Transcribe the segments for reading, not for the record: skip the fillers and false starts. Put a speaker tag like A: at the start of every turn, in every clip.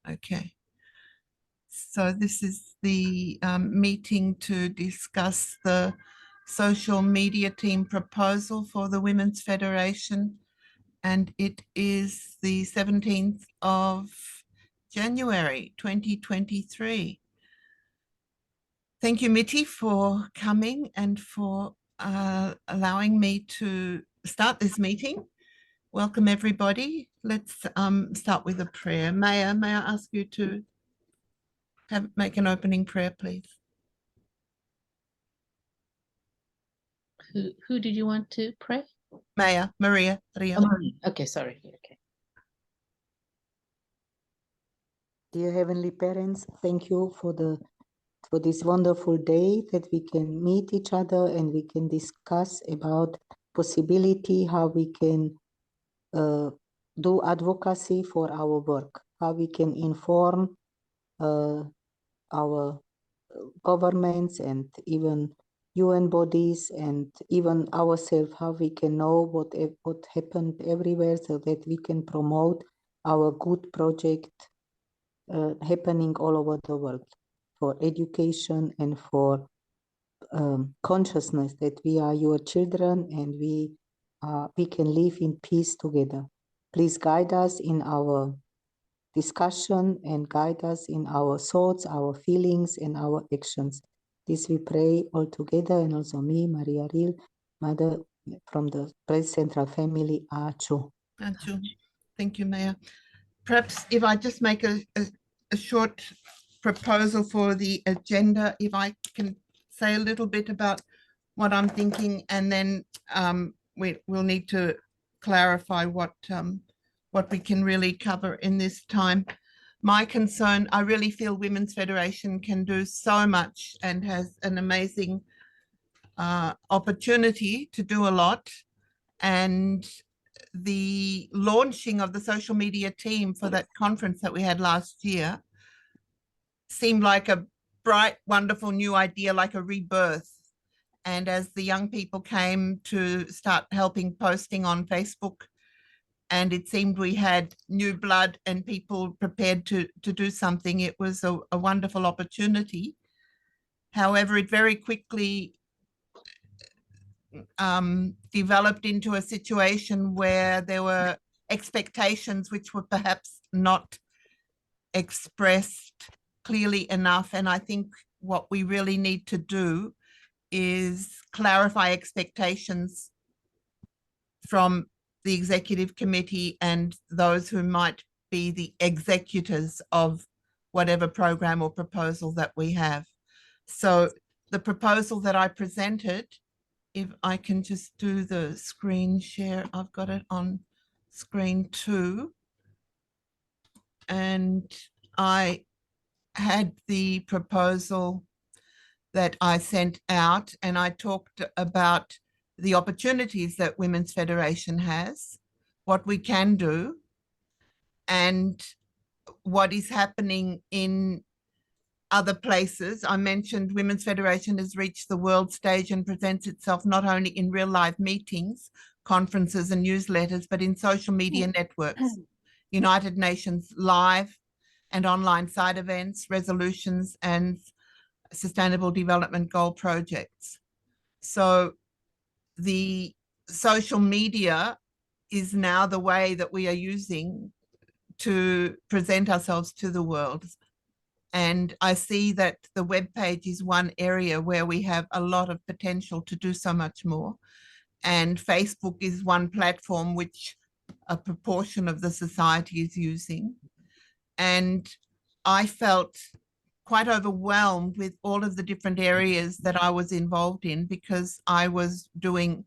A: Okay. So this is the meeting to discuss the social media team proposal for the Women's Federation. And it is the 17th of January, 2023. Thank you, Mitty, for coming and for allowing me to start this meeting. Welcome, everybody. Let's start with a prayer. May I ask you to make an opening prayer, please?
B: Who did you want to pray?
A: Maria Rio.
B: Okay, sorry. Okay.
C: Dear Heavenly Parents, thank you for this wonderful day that we can meet each other and we can discuss about possibility, how we can do advocacy for our work, how we can inform our governments and even UN bodies and even ourselves, how we can know what happened everywhere so that we can promote our good project happening all over the world for education and for consciousness that we are your children and we can live in peace together. Please guide us in our discussion and guide us in our thoughts, our feelings, and our actions. This we pray all together, and also me, Maria Ril, mother from the Praise Central family, Achu.
A: Achu. Thank you, Mayor. Perhaps if I just make a short proposal for the agenda, if I can say a little bit about what I'm thinking, and then we'll need to clarify what we can really cover in this time. My concern, I really feel Women's Federation can do so much and has an amazing opportunity to do a lot. And the launching of the social media team for that conference that we had last year seemed like a bright, wonderful new idea, like a rebirth. And as the young people came to start helping posting on Facebook, and it seemed we had new blood and people prepared to do something, it was a wonderful opportunity. However, it very quickly developed into a situation where there were expectations which were perhaps not expressed clearly enough. And I think what we really need to do is clarify expectations from the executive committee and those who might be the executors of whatever program or proposal that we have. So the proposal that I presented, if I can just do the screen share, I've got it on screen 2. And I had the proposal that I sent out, and I talked about the opportunities that Women's Federation has, what we can do, and what is happening in other places. I mentioned Women's Federation has reached the world stage and presents itself not only in real life meetings, conferences and newsletters, but in social media networks, United Nations live and online side events, resolutions, and Sustainable Development Goal projects. So the social media is now the way that we are using to present ourselves to the world. And I see that the webpage is one area where we have a lot of potential to do so much more. And Facebook is one platform which a proportion of the society is using. And I felt quite overwhelmed with all of the different areas that I was involved in, because I was doing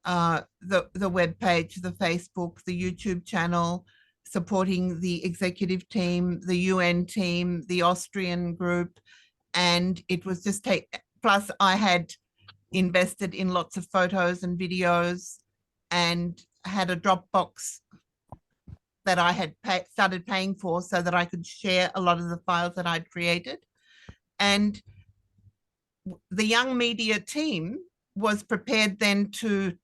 A: the web page, the Facebook, the YouTube channel, supporting the executive team, the UN team, the Austrian group, and it was just plus I had invested in lots of photos and videos and had a Dropbox that I had started paying for so that I could share a lot of the files that I'd created. And the young media team was prepared then to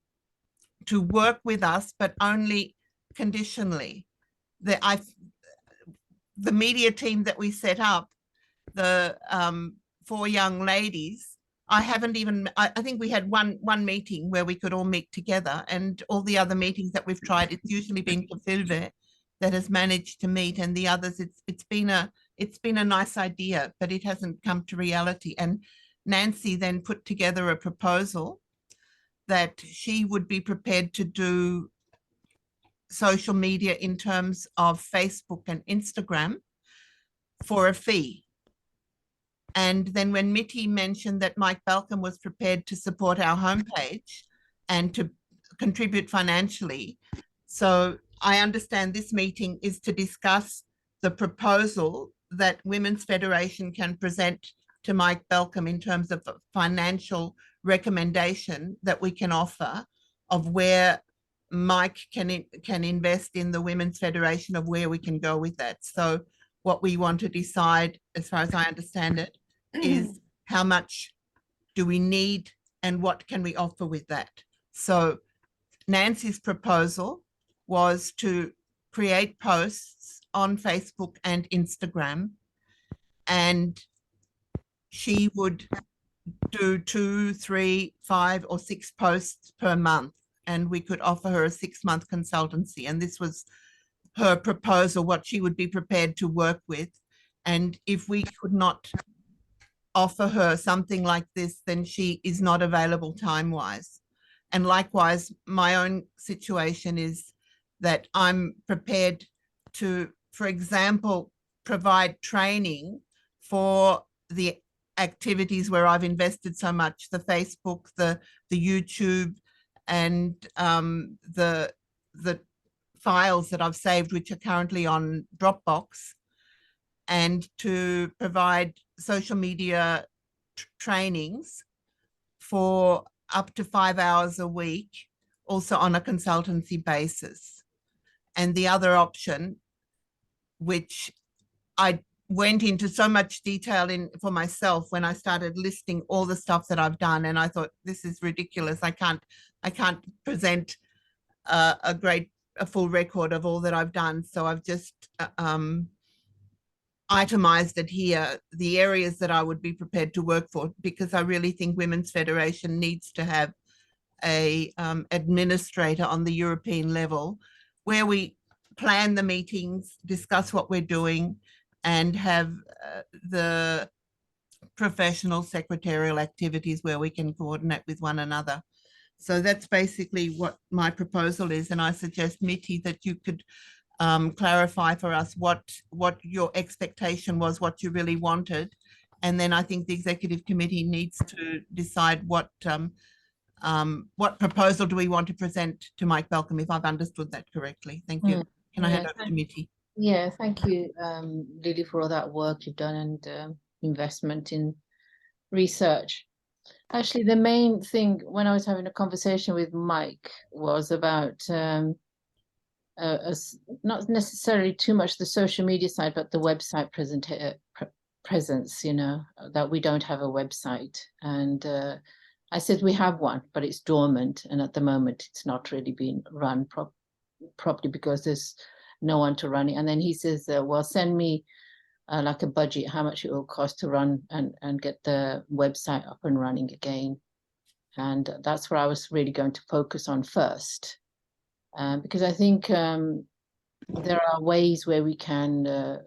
A: the the media team that we set up, the 4 young ladies, I haven't even, I think we had one meeting where we could all meet together, and all the other meetings that we've tried, it's usually been Kafilve that has managed to meet, and the others, it's been a nice idea, but it hasn't come to reality. And Nancy then put together a proposal that she would be prepared to do social media in terms of Facebook and Instagram for a fee. And then when Mitty mentioned that Mike Balcom was prepared to support our homepage and to contribute financially. So I understand this meeting is to discuss the proposal that Women's Federation can present to Mike Balcom in terms of a financial recommendation that we can offer of where Mike can invest in the Women's Federation, of where we can go with that. So what we want to decide, as far as I understand it, is how much do we need and what can we offer with that. So Nancy's proposal was to create posts on Facebook and Instagram, and she would do 2, 3, 5, or 6 posts per month, and we could offer her a 6-month consultancy. And this was her proposal, what she would be prepared to work with. And if we could not offer her something like this, then she is not available time-wise. And likewise, my own situation is that I'm prepared to, for example, provide training for the activities where I've invested so much, the Facebook, the YouTube, and the files that I've saved, which are currently on Dropbox, and to provide social media trainings for up to 5 hours a week, also on a consultancy basis. And the other option, which I went into so much detail in for myself when I started listing all the stuff that I've done, and I thought, this is ridiculous. I can't present a full record of all that I've done. So I've just itemized it here, the areas that I would be prepared to work for, because I really think Women's Federation needs to have a administrator on the European level where we plan the meetings, discuss what we're doing, and have the professional secretarial activities where we can coordinate with one another. So that's basically what my proposal is. And I suggest, Mitty, that you could clarify for us what your expectation was, what you really wanted. And then I think the executive committee needs to decide what proposal do we want to present to Mike Balcom, if I've understood that correctly. Thank you. Can I hand over to Mitty?
B: Yeah, thank you, Lily, for all that work you've done and investment in research. Actually, the main thing when I was having a conversation with Mike was about not necessarily too much the social media side, but the website presence, you know, that we don't have a website. And I said we have one, but it's dormant. And at the moment, it's not really being run properly because there's no one to run it. And then he says, well, send me like a budget, how much it will cost to run and get the website up and running again. And that's where I was really going to focus on first. Because I think there are ways where we can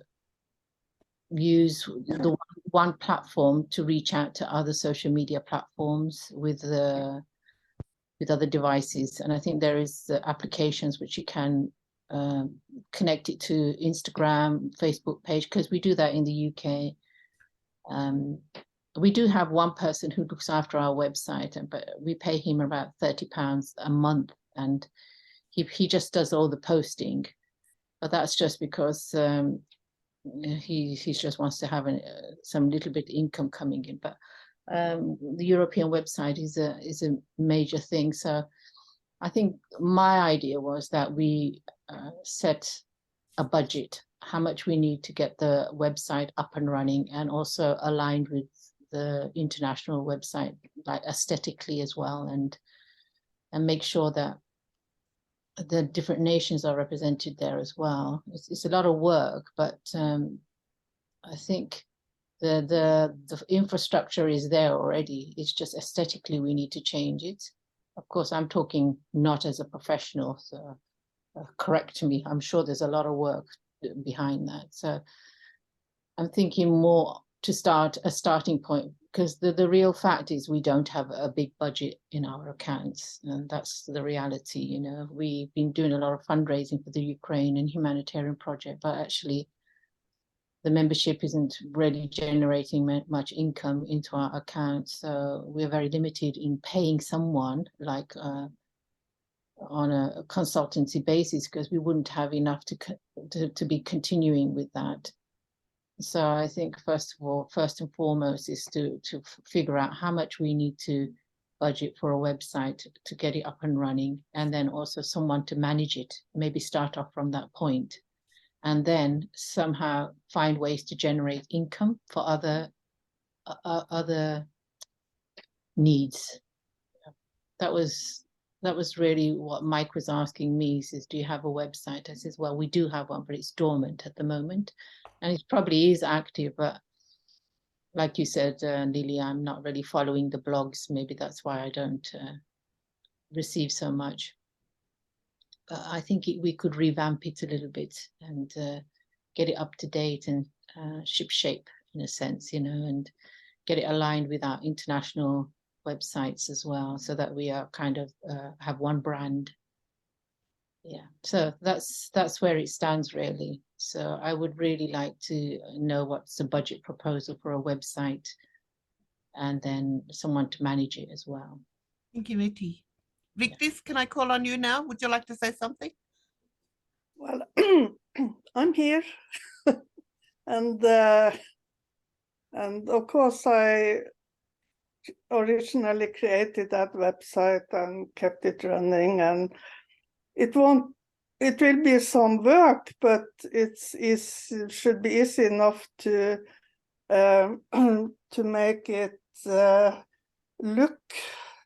B: use the one platform to reach out to other social media platforms with other devices. And I think there is applications which you can connect it to Instagram, Facebook page, because we do that in the UK. We do have one person who looks after our website, but we pay him about £30 a month, and he just does all the posting. But that's just because he just wants to have some little bit income coming in. But the European website is a major thing. So I think my idea was that we set a budget, how much we need to get the website up and running, and also aligned with the international website, like aesthetically as well, and make sure that the different nations are represented there as well. It's a lot of work, but I think the infrastructure is there already. It's just aesthetically we need to change it. Of course, I'm talking not as a professional, so correct me. I'm sure there's a lot of work behind that. So I'm thinking more to start a starting point, because the real fact is we don't have a big budget in our accounts, and that's the reality. You know, we've been doing a lot of fundraising for the Ukraine and humanitarian project, but actually the membership isn't really generating much income into our accounts. So we're very limited in paying someone like on a consultancy basis, because we wouldn't have enough to be continuing with that. So I think first and foremost is to figure out how much we need to budget for a website to get it up and running, and then also someone to manage it, maybe start off from that point, and then somehow find ways to generate income for other needs. That was really what Mike was asking me. He says, do you have a website? I says, well, we do have one, but it's dormant at the moment. And it probably is active, but like you said, Lily, I'm not really following the blogs. Maybe that's why I don't receive so much. But I think we could revamp it a little bit and get it up to date and ship shape in a sense, you know, and get it aligned with our international websites as well, so that we are kind of have one brand. Yeah, so that's where it stands really. So I would really like to know what's the budget proposal for a website, and then someone to manage it as well.
A: Thank you, Eti. Victis, can I call on you now? Would you like to say something?
D: Well, I'm here, and of course I originally created that website and kept it running, and it will be some work, but it should be easy enough to make it look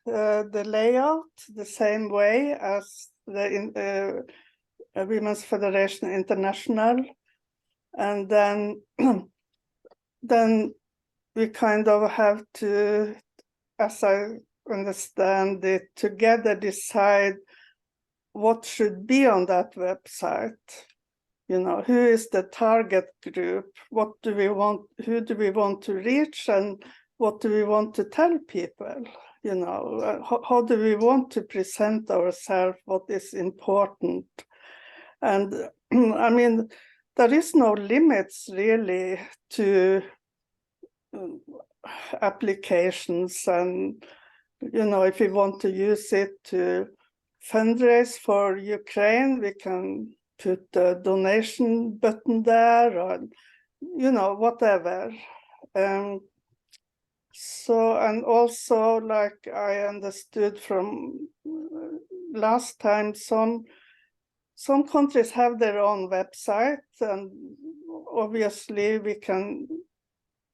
D: the layout the same way as the Women's Federation International, and then we kind of have to, as I understand it, together decide what should be on that website. You know, who is the target group? What do we want? Who do we want to reach? And what do we want to tell people? You know, how do we want to present ourselves? What is important? And I mean, there is no limits really to applications, and you know, if we want to use it to fundraise for Ukraine, we can put the donation button there, or you know, whatever. So, and also, like I understood from last time, some countries have their own website, and obviously we can,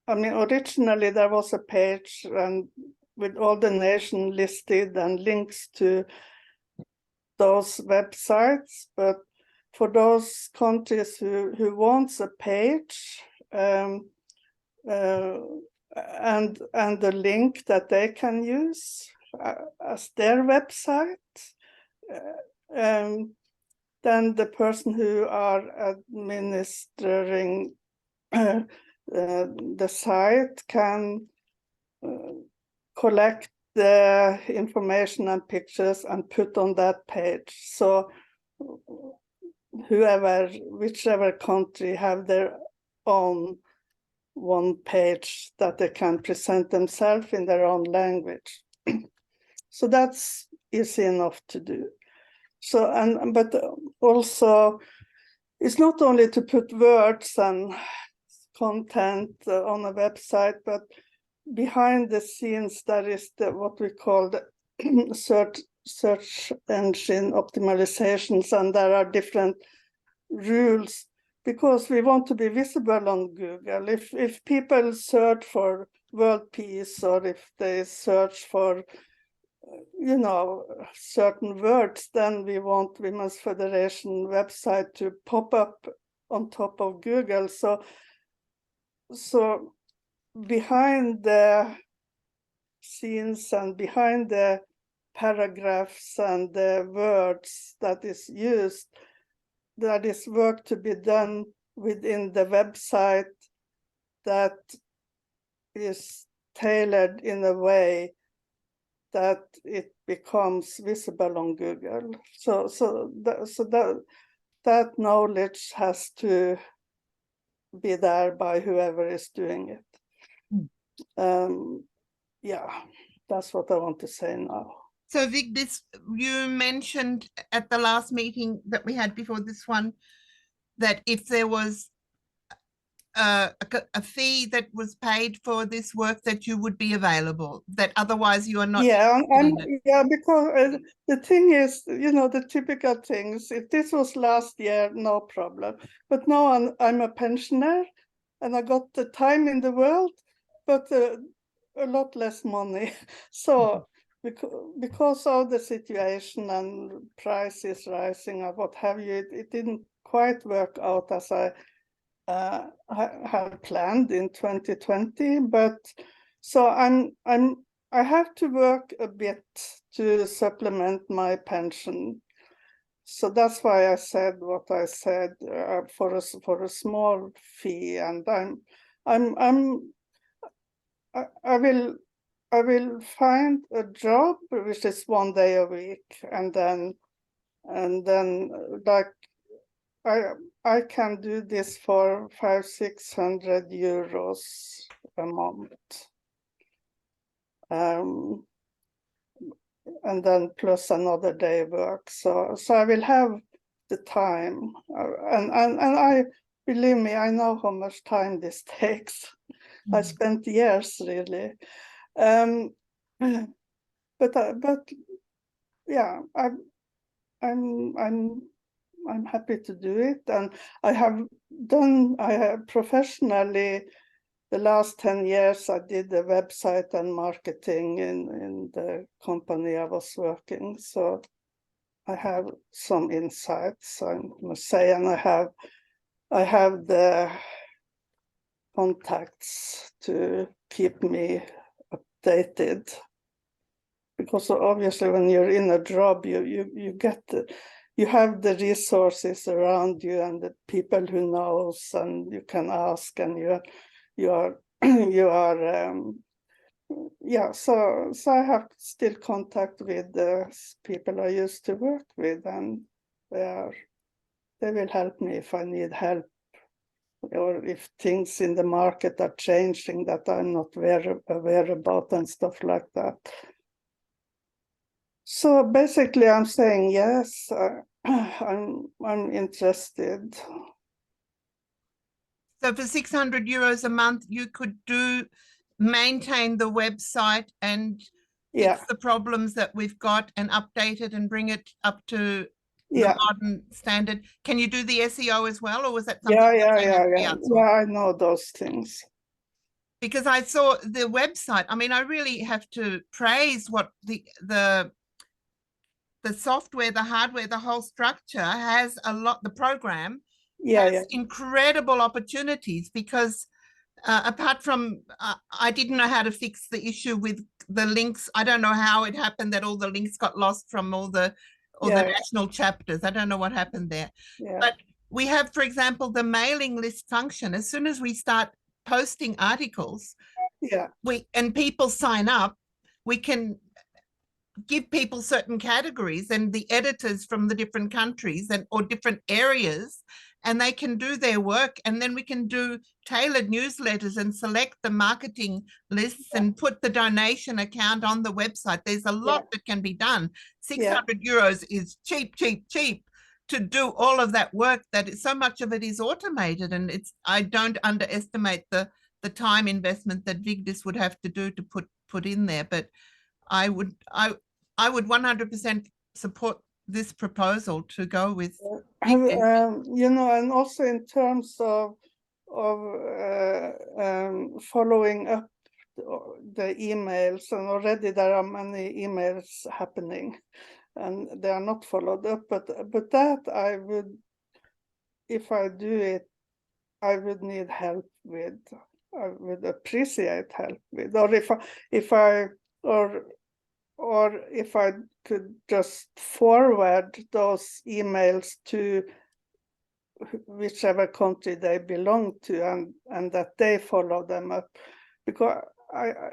D: I mean, originally there was a page and with all the nations listed and links to those websites, but for those countries who wants a page and the link that they can use as their website, then the person who are administering the site can collect the information and pictures and put on that page. So whichever country have their own one page that they can present themselves in their own language. So that's easy enough to do. So, but also, it's not only to put words and content on a website, but behind the scenes there is what we call the search engine optimizations, and there are different rules because we want to be visible on Google. If people search for world peace, or if they search for you know, certain words, then we want Women's Federation website to pop up on top of Google. So behind the scenes and behind the paragraphs and the words that is used, that is work to be done within the website that is tailored in a way that it becomes visible on Google. So that knowledge has to be there by whoever is doing it. Yeah, that's what I want to say now.
A: So Vigdis, you mentioned at the last meeting that we had before this one, that if there was a fee that was paid for this work, that you would be available, that otherwise you are not.
D: Yeah,
A: interested in it.
D: yeah, because the thing is, you know, the typical things, if this was last year, no problem. But now I'm a pensioner and I got the time in the world, but a lot less money. So because of the situation and prices rising or what have you, it didn't quite work out as I had planned in 2020. But so I have to work a bit to supplement my pension. So that's why I said what I said, for a small fee, and I will find a job which is 1 day a week, and then like I can do this for 500-600 euros a month. And then plus another day work. So I will have the time, and I, believe me, I know how much time this takes. I spent years really, but yeah, I'm happy to do it, and I have professionally. The last 10 years, I did the website and marketing in the company I was working. So I have some insights, I must say, and I have the contacts to keep me updated. Because obviously, when you're in a job, you have the resources around you and the people who knows, and you can ask, and you are yeah, so I have still contact with the people I used to work with, and they will help me if I need help, or if things in the market are changing that I'm not aware about and stuff like that. So basically I'm saying yes, I'm interested.
A: So for 600 euros a month, you could maintain the website and
D: Yeah,
A: fix the problems that we've got and update it and bring it up to the
D: yeah,
A: modern standard. Can you do the SEO as well, or was that something that
D: yeah,
A: came out of the
D: yeah.
A: outsource?
D: Yeah, I know those things.
A: Because I saw the website. I mean, I really have to praise what the software, the hardware, the whole structure has a lot. The program
D: Yeah,
A: has incredible opportunities, because apart from I didn't know how to fix the issue with the links. I don't know how it happened that all the links got lost from all the national chapters. I don't know what happened there.
D: yeah.
A: But we have, for example, the mailing list function. As soon as we start posting articles,
D: Yeah,
A: and people sign up, we can give people certain categories and the editors from the different countries or different areas, and they can do their work, and then we can do tailored newsletters and select the marketing lists and put the donation account on the website. There's a lot that can be done. 600 euros is cheap to do all of that work, that so much of it is automated, and I don't underestimate the time investment that Vigdis would have to do to put in there. But I would 100% support this proposal to go with.
D: you know, and also in terms of following up the emails, and already there are many emails happening, and they are not followed up. But that I would, if I do it, I would need help with. I would appreciate help with, or if I could just forward those emails to whichever country they belong to, and that they follow them up, because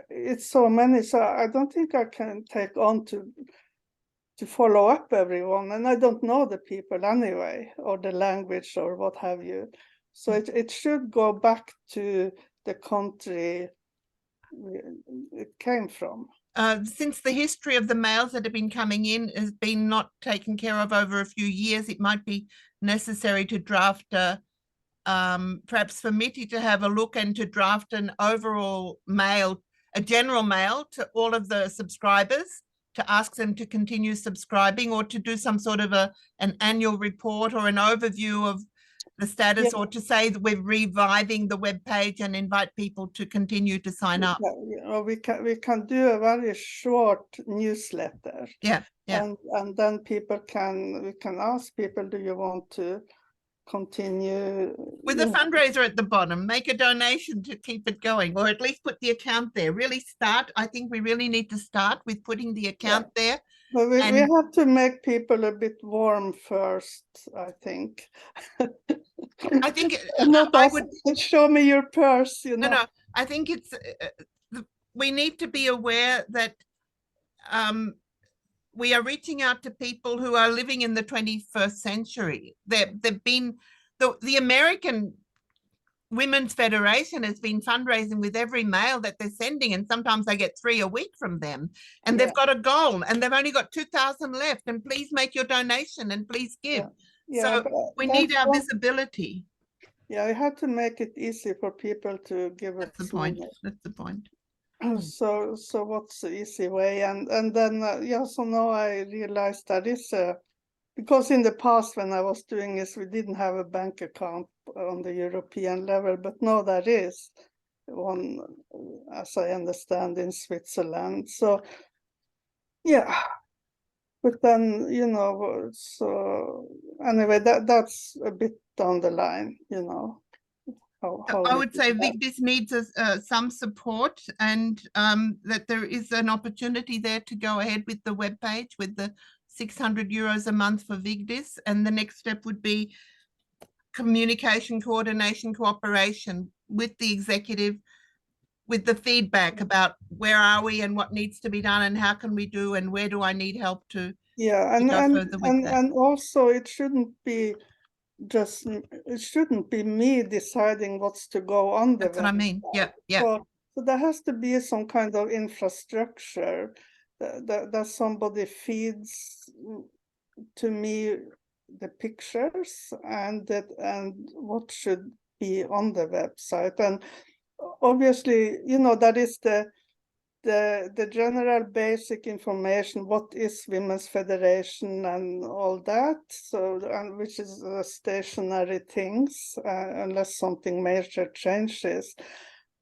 D: it's so many, so I don't think I can take on to follow up everyone, and I don't know the people anyway, or the language, or what have you. So it should go back to the country it came from.
A: Since the history of the mails that have been coming in has been not taken care of over a few years, it might be necessary to draft perhaps for Mitty to have a look and to draft an overall mail, a general mail to all of the subscribers, to ask them to continue subscribing, or to do some sort of an annual report or an overview of the status, or to say that we're reviving the web page and invite people to continue to sign up.
D: We can do a very short newsletter.
A: Yeah.
D: And then we can ask people, do you want to continue
A: with a fundraiser at the bottom? Make a donation to keep it going, or at least put the account there. Really start. I think we really need to start with putting the account there.
D: But we have to make people a bit warm first, I think.
A: I think
D: I would show me your purse, you know.
A: No, I think it's we need to be aware that we are reaching out to people who are living in the 21st century. They've been the American Women's Federation has been fundraising with every mail that they're sending, and sometimes they get 3 a week from them, and they've got a goal, and they've only got 2,000 left, and please make your donation and please give. So we need our visibility.
D: Yeah, I had to make it easy for people to give us.
A: That's the point. That's the point.
D: So what's the easy way? And then so now I realized that is because in the past when I was doing this, we didn't have a bank account on the European level, but now there is one, as I understand, in Switzerland. So yeah, but then so anyway, that's a bit down the line, How
A: I would say Vigdis needs some support, and that there is an opportunity there to go ahead with the webpage with the €600 a month for Vigdis, and the next step would be communication, coordination, cooperation with the executive, with the feedback about where are we and what needs to be done and how can we do and where do I need help to
D: and also it shouldn't be me deciding what's to go on the website.
A: That's what I mean. Yeah.
D: So there has to be some kind of infrastructure that somebody feeds to me the pictures and what should be on the website. And obviously, that is the general basic information, what is Women's Federation and all that, and which is stationary things, unless something major changes.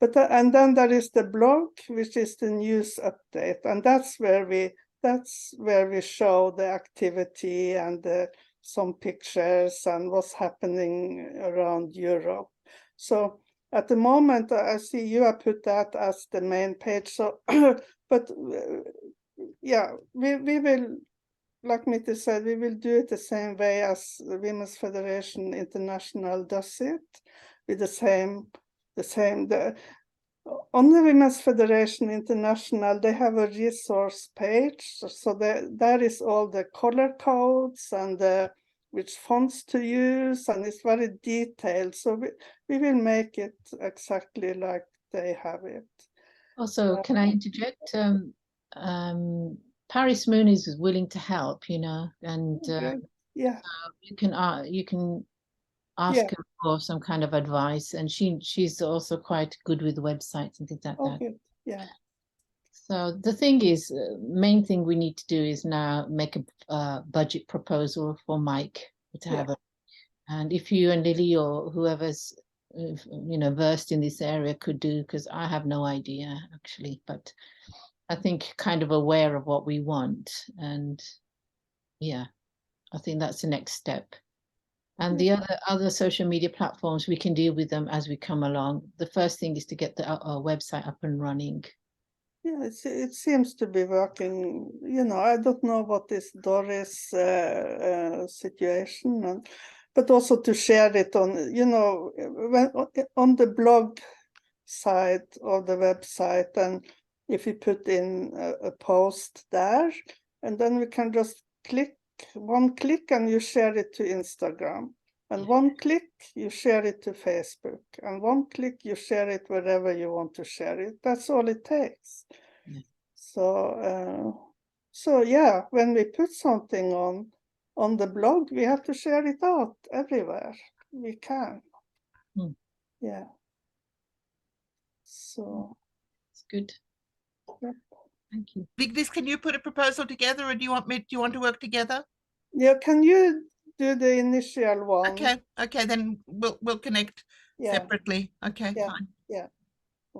D: But and then there is the blog, which is the news update, and that's where we show the activity and some pictures and what's happening around Europe. So at the moment, I see you have put that as the main page. So, but yeah, we will, like Mitty said, we will do it the same way as the Women's Federation International does it, with the same. On the Women's Federation International, they have a resource page, so there is all the color codes and which fonts to use, and it's very detailed. So we will make it exactly like they have it.
B: Also, can I interject? Paris Moon is willing to help, and you can ask her for some kind of advice, and she's also quite good with websites and things like that.
D: Yeah.
B: So the thing is, main thing we need to do is now make a budget proposal for Mike to have and if you and Lily or whoever's versed in this area could do, because I have no idea actually, but I think kind of aware of what we want. And yeah, I think that's the next step. And the other social media platforms, we can deal with them as we come along. The first thing is to get our website up and running.
D: Yeah, it seems to be working. I don't know what is Doris' situation, but also to share it on, on the blog side of the website, and if you put in a post there, and then we can just one click and you share it to Instagram, and one click you share it to Facebook, and one click you share it wherever you want to share it. That's all it takes.
B: Yeah.
D: So yeah, when we put something on the blog, we have to share it out everywhere we can. Yeah. So
B: it's good.
D: Yeah.
B: Thank you.
A: Vigdis, can you put a proposal together, or do you want to work together?
D: Yeah, can you do the initial one?
A: Okay, then we'll connect
D: Yeah.
A: separately. Okay,
D: Yeah.
A: fine.
D: Yeah.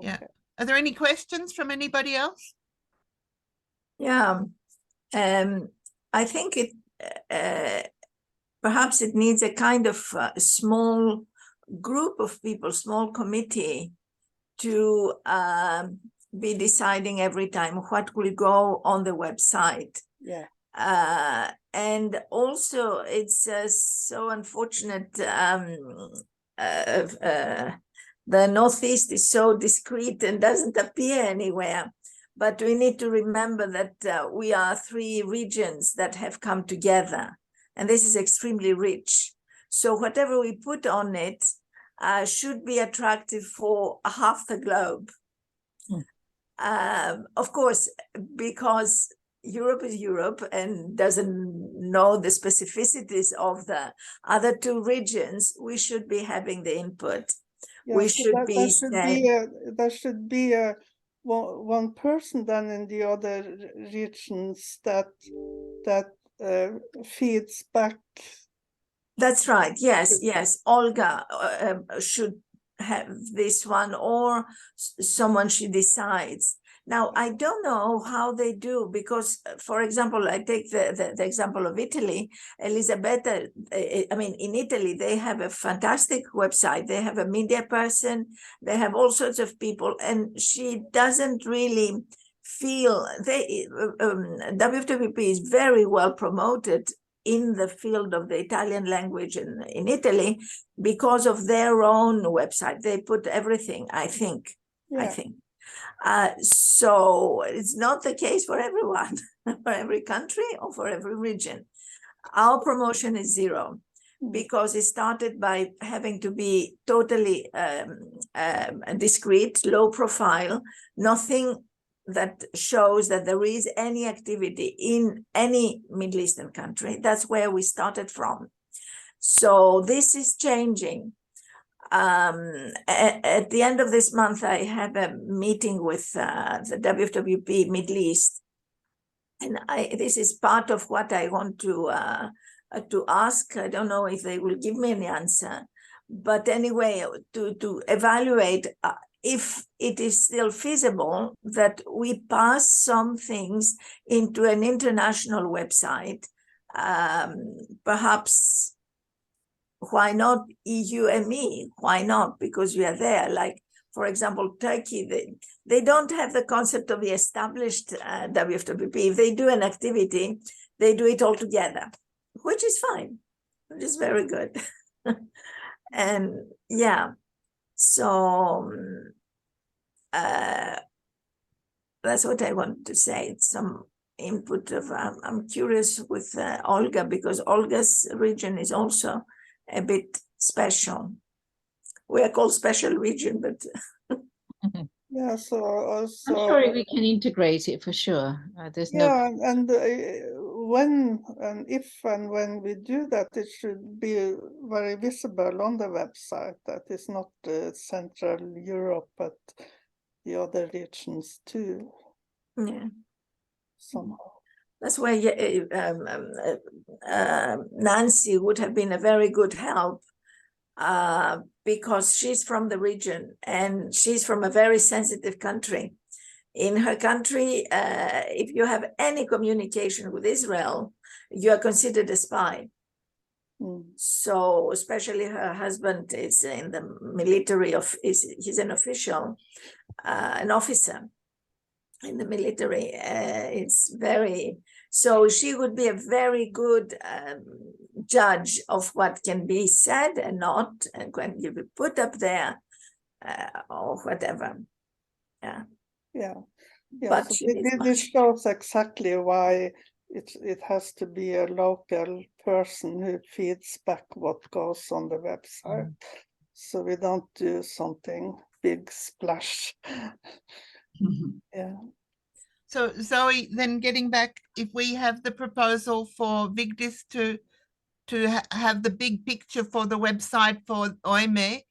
A: Yeah.
D: Okay.
A: Are there any questions from anybody else?
E: Yeah, I think it perhaps it needs a kind of small group of people, small committee, to be deciding every time what will go on the website.
D: Yeah.
E: And also, it's so unfortunate. The Northeast is so discreet and doesn't appear anywhere. But we need to remember that we are 3 regions that have come together, and this is extremely rich. So whatever we put on it should be attractive for half the globe. Of course, because Europe is Europe and doesn't know the specificities of the other 2 regions, we should be having the input.
D: Yeah,
E: We
D: so
E: should be
D: there should be one person then in the other regions that feeds back.
E: That's right. Yes. Olga should have this one, or someone she decides. Now, I don't know how they do, because, for example, I take the example of Italy. Elisabetta, in Italy, they have a fantastic website. They have a media person. They have all sorts of people, and she doesn't really feel WFWP is very well promoted in the field of the Italian language in Italy because of their own website. They put everything, I think. So it's not the case for everyone, for every country or for every region. Our promotion is 0 because it started by having to be totally discreet, low profile, nothing that shows that there is any activity in any Middle Eastern country. That's where we started from. So this is changing. At the end of this month, I have a meeting with the WFWP Middle East, and this is part of what I want to ask. I don't know if they will give me any answer, but anyway, to evaluate if it is still feasible that we pass some things into an international website, perhaps. Why not EU-ME? Why not? Because we are there. Like, for example, Turkey, they don't have the concept of the established WFWP. If they do an activity, they do it all together, which is fine, which is very good. And yeah, so that's what I want to say. It's some input of, I'm curious with Olga, because Olga's region is also a bit special. We are called special region, but
D: Yeah, so also
B: I'm sure we can integrate it for sure. There's no.
D: and when and if and when we do that, it should be very visible on the website. That is not Central Europe, but the other regions too.
E: yeah,
D: Somehow.
E: that's why Nancy would have been a very good help because she's from the region and she's from a very sensitive country. In her country, if you have any communication with Israel, you are considered a spy.
D: Mm.
E: So especially her husband is in the military he's an official, an officer in the military. It's very, so she would be a very good judge of what can be said and not, and when you be put up there or whatever. Yeah.
D: Yeah. Yeah,
E: But
D: so
E: she is
D: this
E: much-
D: shows exactly why it has to be a local person who feeds back what goes on the website. So we don't do something big splash. Yeah.
A: So Zoe, then getting back, if we have the proposal for Vigdis to have the big picture for the website for OIME,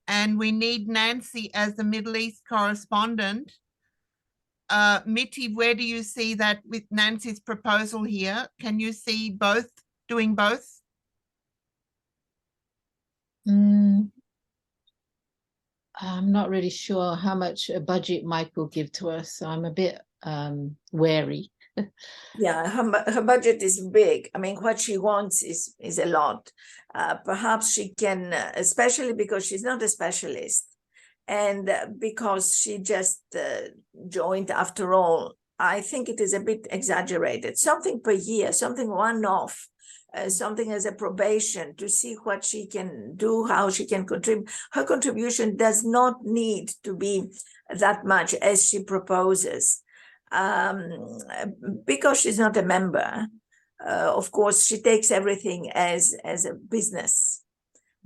A: and we need Nancy as the Middle East correspondent. Mitty, where do you see that with Nancy's proposal here? Can you see both, doing both?
B: I'm not really sure how much a budget Mike will give to us, so I'm a bit wary.
E: Yeah, her budget is big. I mean, what she wants is a lot. Perhaps she can, especially because she's not a specialist, and because she just joined after all. I think it is a bit exaggerated. Something per year, something one-off, something as a probation to see what she can do, how she can contribute. Her contribution does not need to be that much as she proposes. Because she's not a member, of course, she takes everything as a business.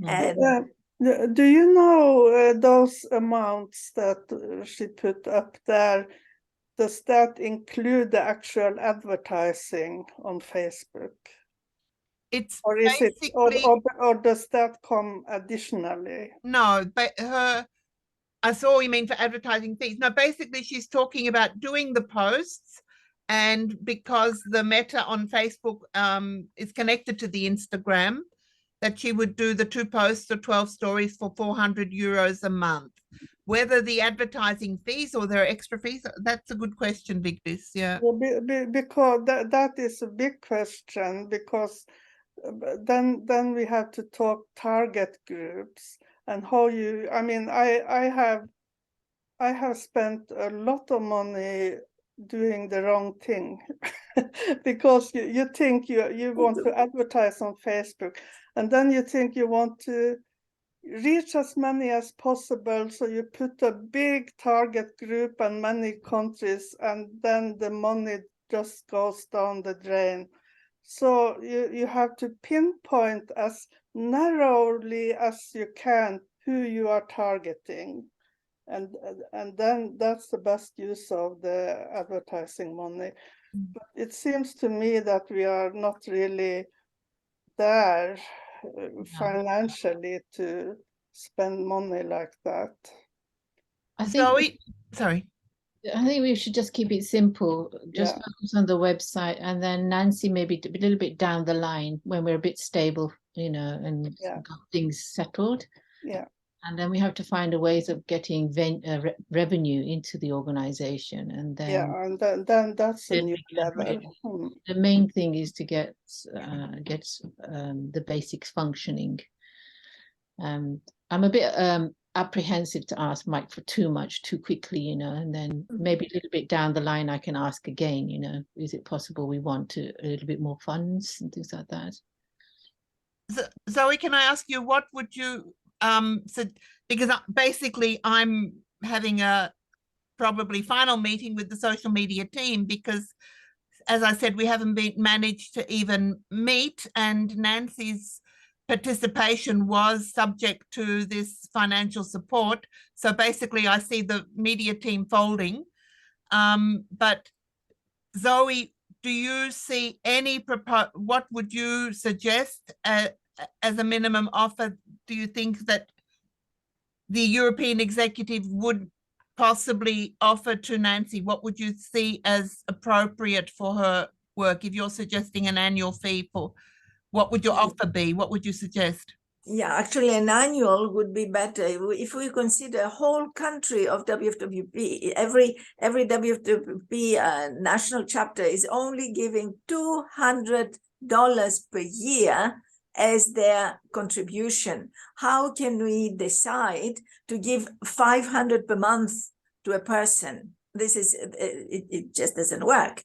E: And
D: Do you know those amounts that she put up there? Does that include the actual advertising on Facebook?
A: It's
D: Or is it,
A: basically,
D: or does that come additionally?
A: no, but I saw you mean for advertising fees. No, basically she's talking about doing the posts, and because the Meta on Facebook is connected to the Instagram, that she would do the 2 posts or 12 stories for 400 euros a month. Whether the advertising fees or there are extra fees, that's a good question, Vigdis. Yeah.
D: Well, because that is a big question, because then we have to talk target groups and how you, I mean, I have spent a lot of money doing the wrong thing because you think you want to advertise on Facebook, and then you think you want to reach as many as possible, so you put a big target group and many countries, and then the money just goes down the drain. So you have to pinpoint as narrowly as you can who you are targeting, and then that's the best use of the advertising money. But it seems to me that we are not really there financially to spend money like that.
B: I think
A: Zoe, sorry.
B: I think we should just keep it simple, just
D: Yeah.
B: focus on the website, and then Nancy maybe a little bit down the line when we're a bit stable, you know, and
D: Yeah.
B: got things settled.
D: Yeah.
B: And then we have to find a ways of getting revenue into the organization, and then
D: Yeah, and then that's a
B: then
D: new
B: we can
D: level.
B: really- the main thing is to get the basics functioning. I'm a bit apprehensive to ask Mike for too much too quickly, you know, and then maybe a little bit down the line I can ask again, you know, is it possible we want a little bit more funds and things like that?
A: Zoe, can I ask you, what would you so, because basically I'm having a probably final meeting with the social media team, because as I said, we haven't been managed to even meet, and Nancy's participation was subject to this financial support. So basically I see the media team folding. But Zoe, do you see any what would you suggest as a minimum offer? Do you think that the European executive would possibly offer to Nancy? What would you see as appropriate for her work? If you're suggesting an annual fee, for what would your offer be? What would you suggest?
E: Yeah, actually, an annual would be better if we consider a whole country of WFWP. Every WFWP national chapter is only giving $200 per year as their contribution. How can we decide to give 500 per month to a person? This is it just doesn't work.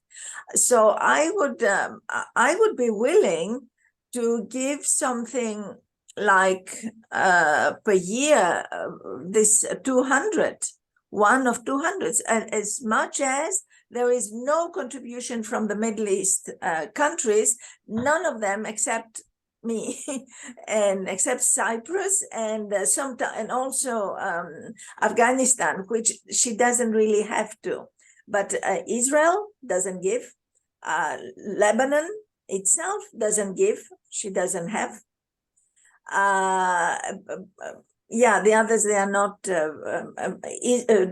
E: So I would be willing to give something like per year this 200, one of 200s, and as much as there is no contribution from the Middle East countries, none of them except me and except Cyprus and and also Afghanistan, which she doesn't really have to, but Israel doesn't give, Lebanon itself doesn't give, she doesn't have. Yeah, the others, they are not,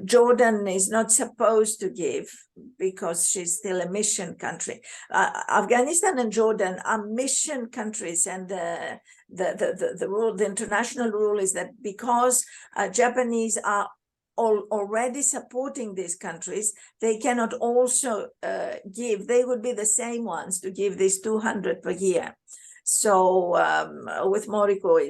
E: Jordan is not supposed to give because she's still a mission country. Afghanistan and Jordan are mission countries, and the rule, the international rule is that because Japanese are already supporting these countries, they cannot also give, they would be the same ones to give this 200 per year. So with Moriko,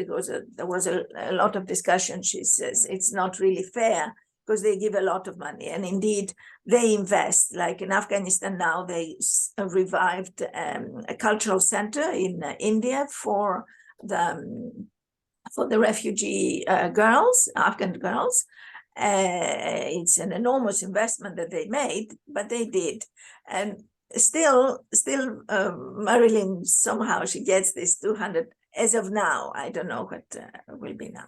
E: there was a lot of discussion. She says it's not really fair because they give a lot of money, and indeed they invest. Like in Afghanistan now, they revived a cultural center in India for the refugee girls, Afghan girls. It's an enormous investment that they made, but they did, and still Marilyn, somehow she gets this 200 as of now. I don't know what will be now.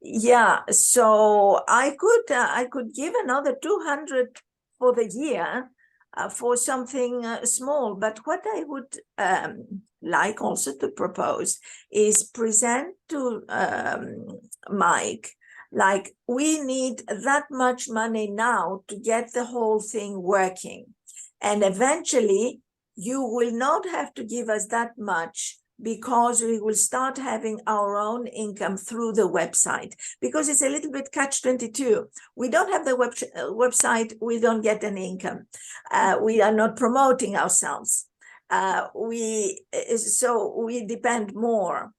E: Yeah, so I could give another 200 for the year for something small, but what I would like also to propose is present to Mike, like, we need that much money now to get the whole thing working. And eventually you will not have to give us that much because we will start having our own income through the website, because it's a little bit catch-22. We don't have the website, we don't get any income. We are not promoting ourselves. So we depend more.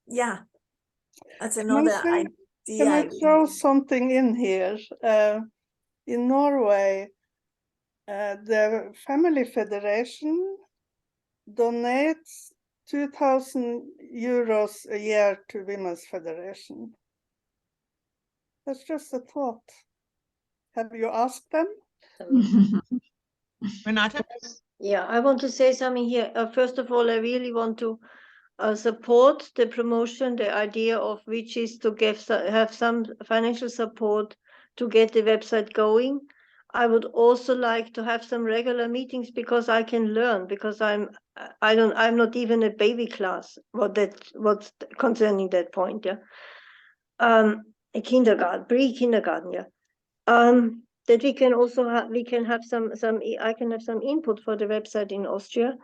E: Yeah. That's another idea.
D: Can I throw something in here? In Norway, the Family Federation donates 2,000 euros a year to Women's Federation. That's just a thought. Have you asked them?
A: Renata?
F: Yeah, I want to say something here. First of all, I really want to support the promotion, the idea of which is to have some financial support to get the website going. I would also like to have some regular meetings because I can learn, because I'm not even a baby class. What's concerning that point, yeah. A kindergarten, pre-kindergarten, yeah. That we can also I can have some input for the website in Austria.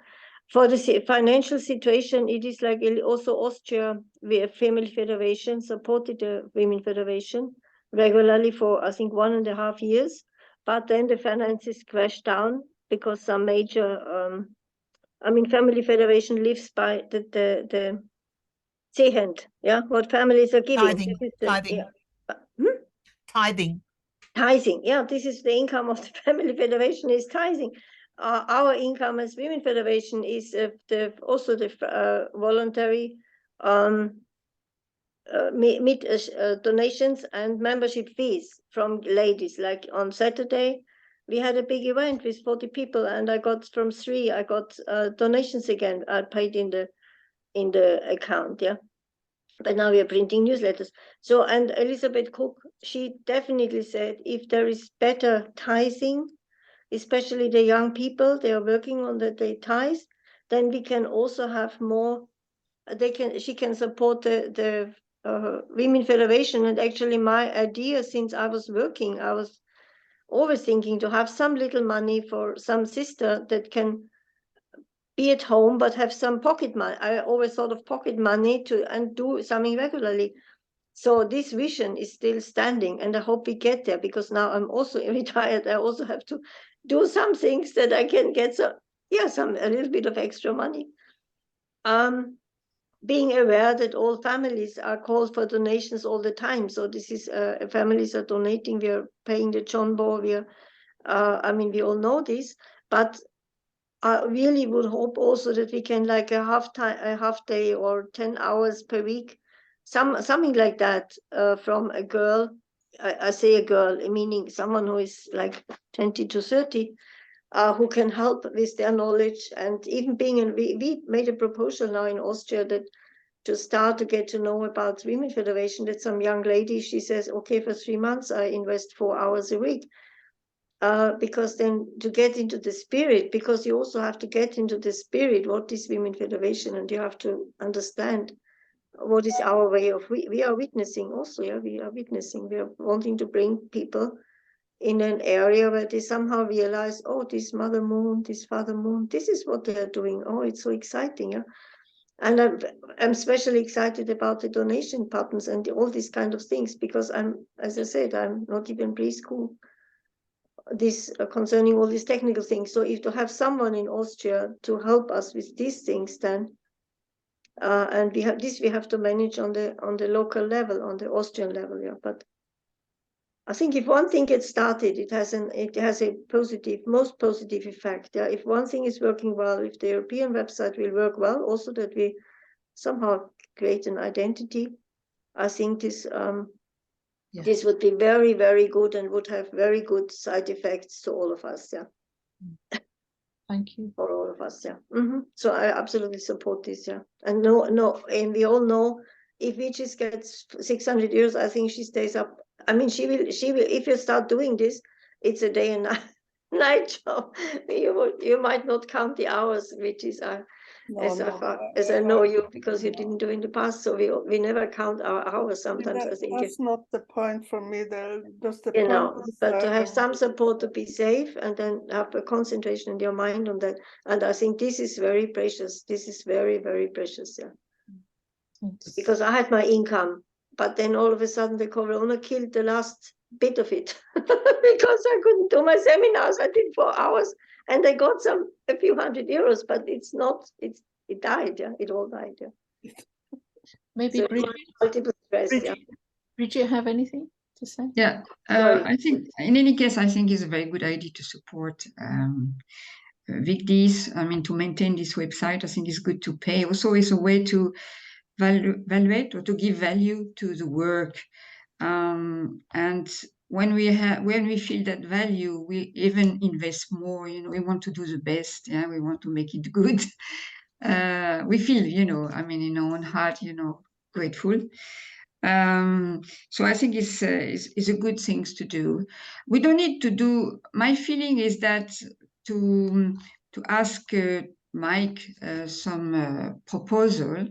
F: For the financial situation, it is like also Austria, the Family Federation supported the Women Federation regularly for, I think, 1.5 years. But then the finances crashed down because some major, Family Federation lives by the Zehend, yeah, what families are giving. Tithing, yeah, this is the income of the Family Federation, is tithing. Our income as Women Federation is also the voluntary donations and membership fees from ladies. Like on Saturday, we had a big event with 40 people, and I got donations again. I paid in the account, yeah. But now we are printing newsletters. So, and Elizabeth Cook, she definitely said if there is better tithing, especially the young people, they are working on the ties, then we can also have more, she can support the Women Federation. And actually my idea, since I was working, I was always thinking to have some little money for some sister that can be at home, but have some pocket money. I always thought of pocket money and do something regularly. So this vision is still standing, and I hope we get there, because now I'm also retired. I also have to do some things that I can get a little bit of extra money. Being aware that all families are called for donations all the time. So this is families are donating. We are paying the John Bow. We all know this, but I really would hope also that we can, like a half day or 10 hours per week, something like that, from a girl. I say a girl, meaning someone who is like 20 to 30, who can help with their knowledge. And even we made a proposal now in Austria that to start to get to know about Women Federation, that some young lady, she says, okay, for 3 months, I invest 4 hours a week. Because then to get into the spirit, because you also have to get into the spirit, what is Women Federation, and you have to understand what is our way of, we are witnessing also, we are witnessing, we are wanting to bring people in an area where they somehow realize, oh, this Mother Moon, this Father Moon, this is what they are doing. Oh, it's so exciting. And I'm especially excited about the donation patterns and all these kind of things, because as I said, I'm not even preschool this concerning all these technical things. So if to have someone in Austria to help us with these things, then and we have to manage on the local level, on the Austrian level. But I think if one thing gets started, it has a most positive effect. If one thing is working well, if the European website will work well, also that we somehow create an identity, I think this this would be very, very good, and would have very good side effects to all of us.
B: Thank you.
F: For all of us. So I absolutely support this. And and we all know if we just get 600 euros, I think she stays up. I mean, she will. If you start doing this, it's a day and night job. You might not count the hours, which is as I know you, because you didn't do in the past, so we never count our hours. Sometimes I think
D: that's not the point for me. Just the
F: you
D: point
F: know,
D: is,
F: but to have some support to be safe, and then have a concentration in your mind on that. And I think this is very precious. This is very, very precious. Because I had my income, but then all of a sudden the Corona killed the last bit of it because I couldn't do my seminars. I did 4 hours and I got a few hundred euros, but it died. It all died.
B: Maybe
F: So
B: Bridget,
F: multiple stress.
B: Bridget, have anything to say?
G: Yeah,
F: Sorry.
G: I think in any case, I think it's a very good idea to support Vigdis. I mean, to maintain this website, I think it's good to pay. Also, it's a way to evaluate or to give value to the work. And when we feel that value, we even invest more. You know, we want to do the best. Yeah, we want to make it good. We feel, you know, I mean, in our own heart, you know, grateful. So I think it's a good thing to do. We don't need to do. My feeling is that to ask Mike some proposal.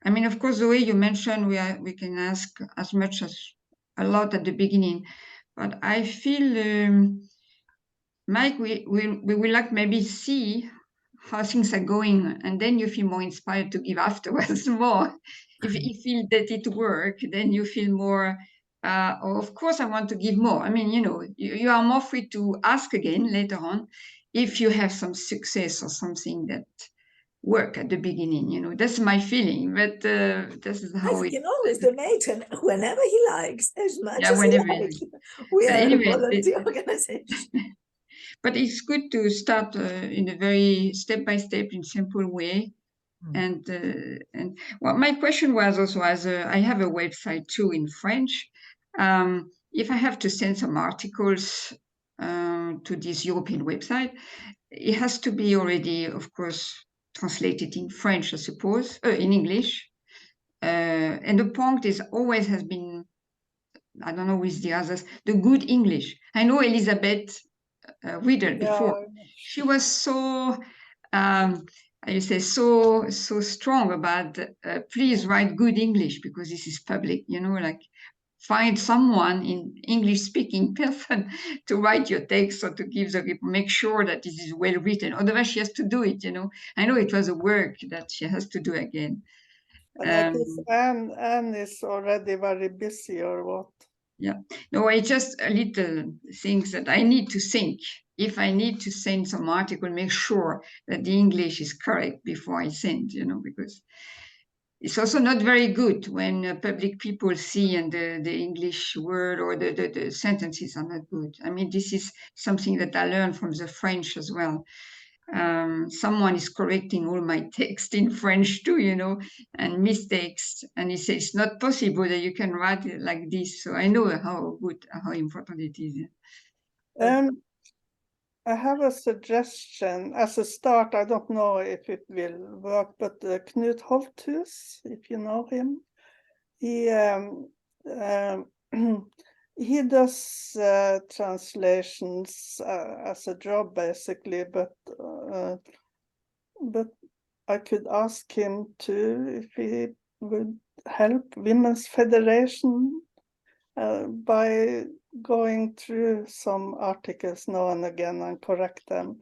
G: I mean, of course, the way you mentioned, we can ask as much as a lot at the beginning, but I feel, Mike, we will like maybe see how things are going, and then you feel more inspired to give afterwards more. If you feel that it works, then you feel more, oh, of course I want to give more. I mean, you know, you are more free to ask again later on if you have some success or something that work at the beginning. You know, that's my feeling, but this is how
E: You can always donate whenever he likes, as much as
G: whenever
E: he likes. We
G: but
E: are
G: anyway,
E: a volunteer organization.
G: But it's good to start in a very step-by-step, in simple way. And well, my question was also, I have a website too in French. If I have to send some articles to this European website, it has to be already, of course, translated in French, I suppose, in English. And the point is always has been, I don't know with the others, the good English. I know Elizabeth Riddle before. She was so I say so strong about please write good English because this is public, you know, like find someone in English speaking person to write your text or to give the report, make sure that this is well written. Otherwise she has to do it, you know. I know it was a work that she has to do again.
D: And I guess Anne is already very busy, or what?
G: Yeah, no, it's just a little things that I need to think. If I need to send some article, make sure that the English is correct before I send, you know, because it's also not very good when public people see and the English word or the sentences are not good. I mean, this is something that I learned from the French as well. Someone is correcting all my text in French too, you know, and mistakes. And he says it's not possible that you can write it like this. So I know how good, how important it is.
D: I have a suggestion as a start. I don't know if it will work, but Knut Holthus, if you know him, he he does translations as a job basically, but I could ask him too if he would help Women's Federation by going through some articles now and again and correct them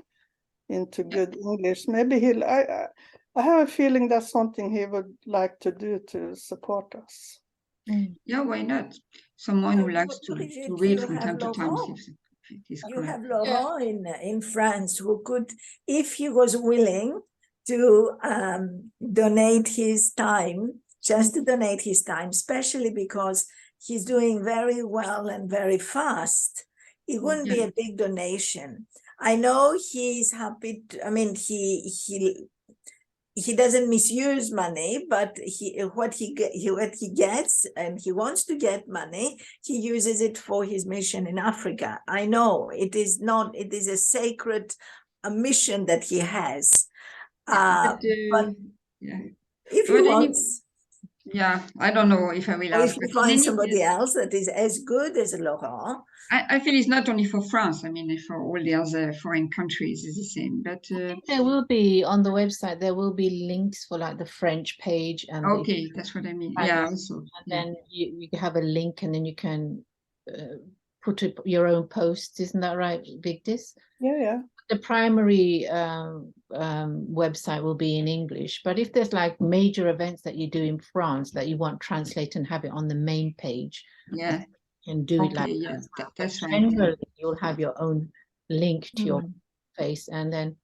D: into good English. Maybe I have a feeling that's something he would like to do to support us.
G: Yeah, why not? Someone who likes to read from time to time.
E: You have Laurent in France who could, if he was willing to donate his time, just to donate his time, especially because he's doing very well and very fast. It wouldn't be a big donation. I know he's happy to, I mean, he doesn't misuse money, but what he gets, and he wants to get money, he uses it for his mission in Africa. I know it is not, it is a sacred mission that he has. But if he wants,
G: yeah, I don't know if I will
E: or
G: ask.
E: if you find somebody else that is as good as Laurent.
G: I feel it's not only for France. I mean, for all the other foreign countries, it's the same. But
B: there will be on the website. There will be links for like the French page and
G: okay, that's what I mean. Yeah, also.
B: And then you have a link, and then you can put up your own posts. Isn't that right, Vigdis?
D: Yeah.
B: The primary website will be in English, but if there's like major events that you do in France that you want translate and have it on the main page,
G: yeah,
B: and do it like
G: that's right.
B: Generally, you'll have your own link to your face, and then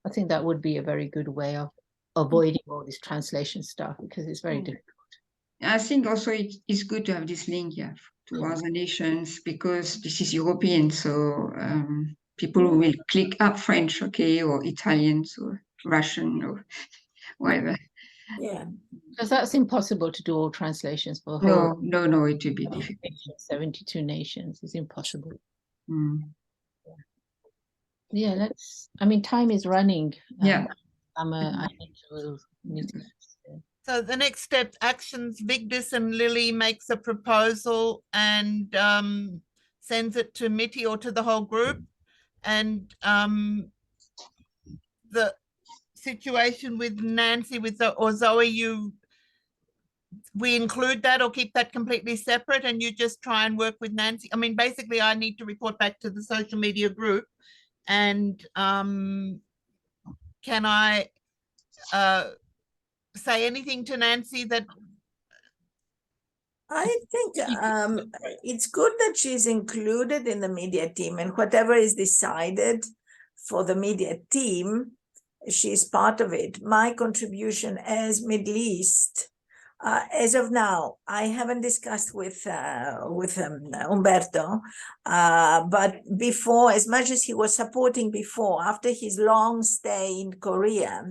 B: I think that would be a very good way of avoiding all this translation stuff, because it's very difficult.
G: I think also it's good to have this link, to other nations, because this is European, so people will click up French, okay, or Italian, or Russian, or whatever.
E: Yeah,
B: because that's impossible to do all translations for
G: no, it will be difficult.
B: 72 nations is impossible.
G: Yeah,
B: let's. I mean, time is running.
G: Yeah,
B: I need to meet.
A: So the next step, actions, Vigdis and Lily makes a proposal and sends it to Mitty or to the whole group. And the situation with Nancy or Zoe, we include that or keep that completely separate, and you just try and work with Nancy. I mean, basically I need to report back to the social media group, and can I say anything to Nancy that
E: I think it's good that she's included in the media team, and whatever is decided for the media team, she's part of it. My contribution as Middle East, as of now, I haven't discussed with Umberto, but before, as much as he was supporting before, after his long stay in Korea,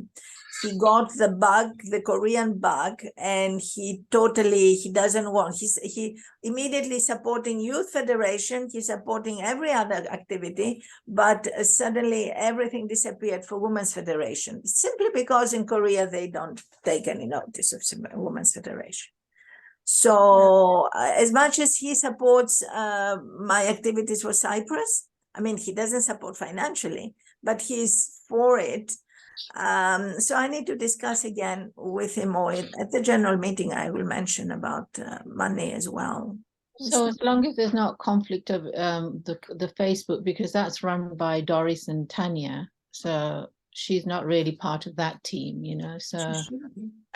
E: he got the bug, the Korean bug, and he doesn't want, he immediately supporting Youth Federation, he's supporting every other activity, but suddenly everything disappeared for Women's Federation, simply because in Korea they don't take any notice of Women's Federation. So as much as he supports my activities for Cyprus, I mean, he doesn't support financially, but he's for it. So I need to discuss again with him, or at the general meeting I will mention about money as well.
B: So as long as there's not conflict of the Facebook, because that's run by Doris and Tanya, so she's not really part of that team, you know, so.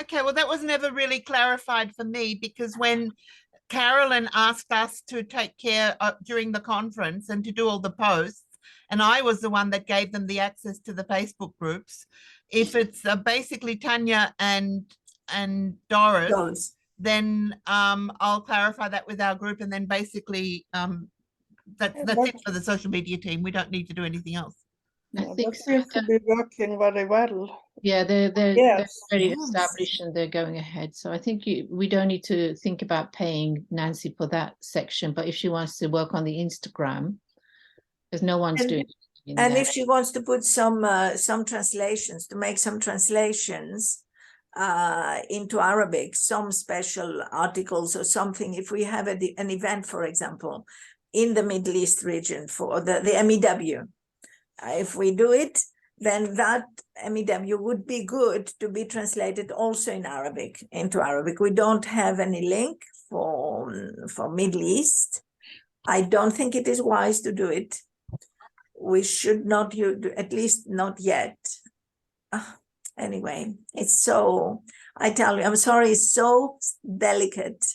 A: Okay, well, that was never really clarified for me, because when Carolyn asked us to take care during the conference and to do all the posts, and I was the one that gave them the access to the Facebook groups. If it's basically Tanya and Doris,
E: Those.
A: then I'll clarify that with our group, and then basically that's it for the social media team. We don't need to do anything else.
B: I
D: Yeah,
B: think
D: that seems to be working very well.
B: Yeah, they're
D: Yes,
B: very
E: yes.
B: established and they're going ahead. So I think we don't need to think about paying Nancy for that section, but if she wants to work on the Instagram, because no one's
E: And-
B: doing it in
E: And
B: there.
E: if she wants to put some translations, to make some translations into Arabic, some special articles or something, if we have an event, for example, in the Middle East region for the MEW, if we do it, then that MEW would be good to be translated also in Arabic, into Arabic. We don't have any link for Middle East. I don't think it is wise to do it. We should not use, at least not yet. Anyway, it's so, I tell you, I'm sorry, it's so delicate.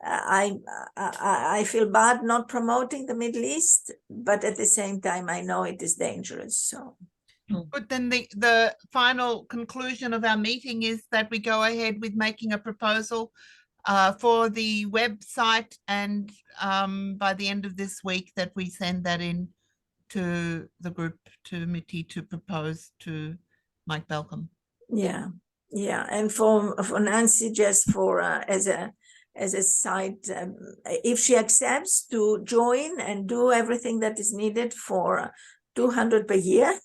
E: I feel bad not promoting the Middle East, but at the same time, I know it is dangerous. So
A: But then the final conclusion of our meeting is that we go ahead with making a proposal for the website, and by the end of this week that we send that in to the group committee to propose to Mike Balcom.
E: yeah, and for Nancy, just for as a side, if she accepts to join and do everything that is needed for 200 per year.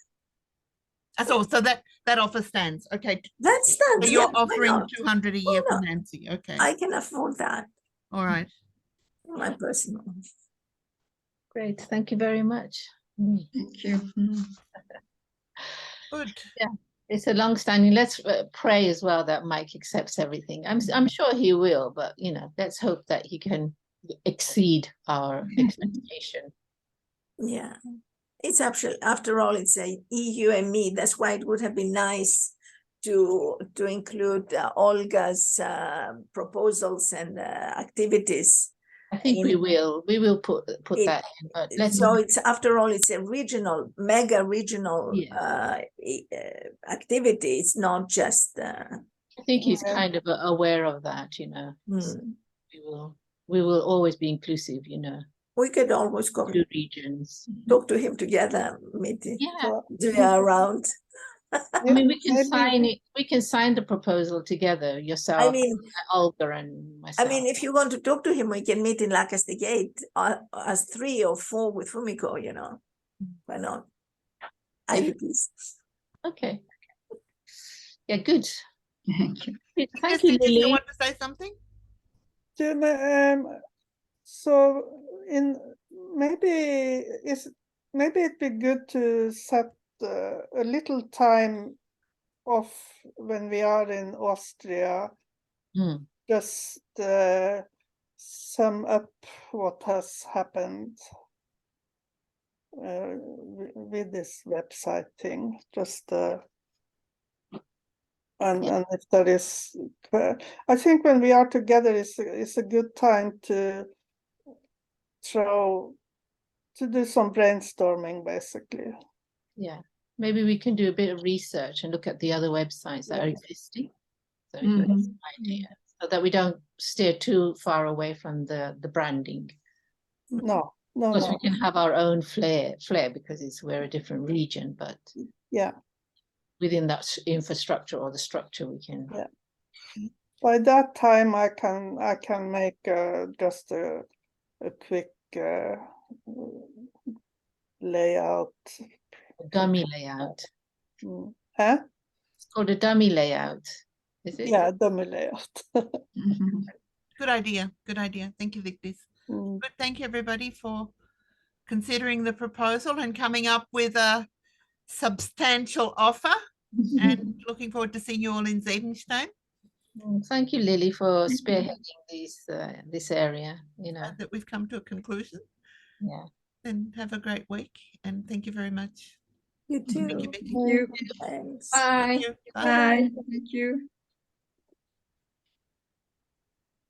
A: That's all. So that offer stands. Okay.
E: That's
A: So you're offering 200 a year for
E: not?
A: Nancy. Okay.
E: I can afford that,
A: All right.
E: my personal.
B: Great, thank you very much. Mm.
G: Thank you.
A: Good.
B: It's a long-standing. Let's pray as well that Mike accepts everything. I'm sure he will, but you know, let's hope that he can exceed our expectation.
E: Yeah, it's actually, after all, it's a EU and me. That's why it would have been nice to include Olga's proposals and activities.
B: I think we will put
E: It-
B: that in, but let's
E: So it's, after all, it's a mega regional
B: Yeah.
E: activity. It's not just.
B: I think he's kind of aware of that, you know. So
E: Hmm.
B: we will always be inclusive, you know,
E: We could always go
B: two regions.
E: talk to him together, meeting.
B: Yeah.
E: We are around.
B: I mean, we can
D: Maybe-
B: sign it. We can sign the proposal together, yourself,
E: I mean,
B: Olga, and myself.
E: I mean, if you want to talk to him, we can meet in Lancaster Gate as 3 or 4 with Fumiko, you know. Why not? IVPs.
B: Okay. Yeah, good.
G: Thank you.
B: Good.
A: Yes,
B: Thank you,
A: did you still
B: Lily.
A: want to say something?
D: So maybe it'd be good to set a little time off when we are in Austria,
B: Hmm.
D: just sum up what has happened with this website thing. Just and if there is, I think when we are together, it's a good time to do some brainstorming, basically.
B: Yeah. Maybe we can do a bit of research and look at the other websites that are
D: Yes.
B: existing. So give us
G: Mhm.
B: an idea, so that we don't steer too far away from the branding.
D: No,
B: Of
D: no,
B: course,
D: no.
B: we can have our own flair because we're a different region, but
D: Yeah.
B: within that infrastructure or the structure, we can.
D: Yeah. By that time, I can make just a quick layout.
B: A dummy layout.
D: Huh?
B: It's called a dummy layout. Is it?
D: Yeah, dummy layout.
A: Good idea. Good idea. Thank you, Victis.
D: Mm.
A: Good. Thank you, everybody, for considering the proposal and coming up with a substantial offer. And looking forward to seeing you all in Siebenstein.
B: Thank you, Lily, for
G: Thank you.
B: spearheading this area. You know,
A: Glad that we've come to a conclusion.
B: yeah.
A: Then have a great week and thank you very much.
E: You
A: Thank you,
E: too.
A: Betty.
G: Thank you.
E: Thanks.
B: Bye.
A: Thank you.
G: Bye. Thank you.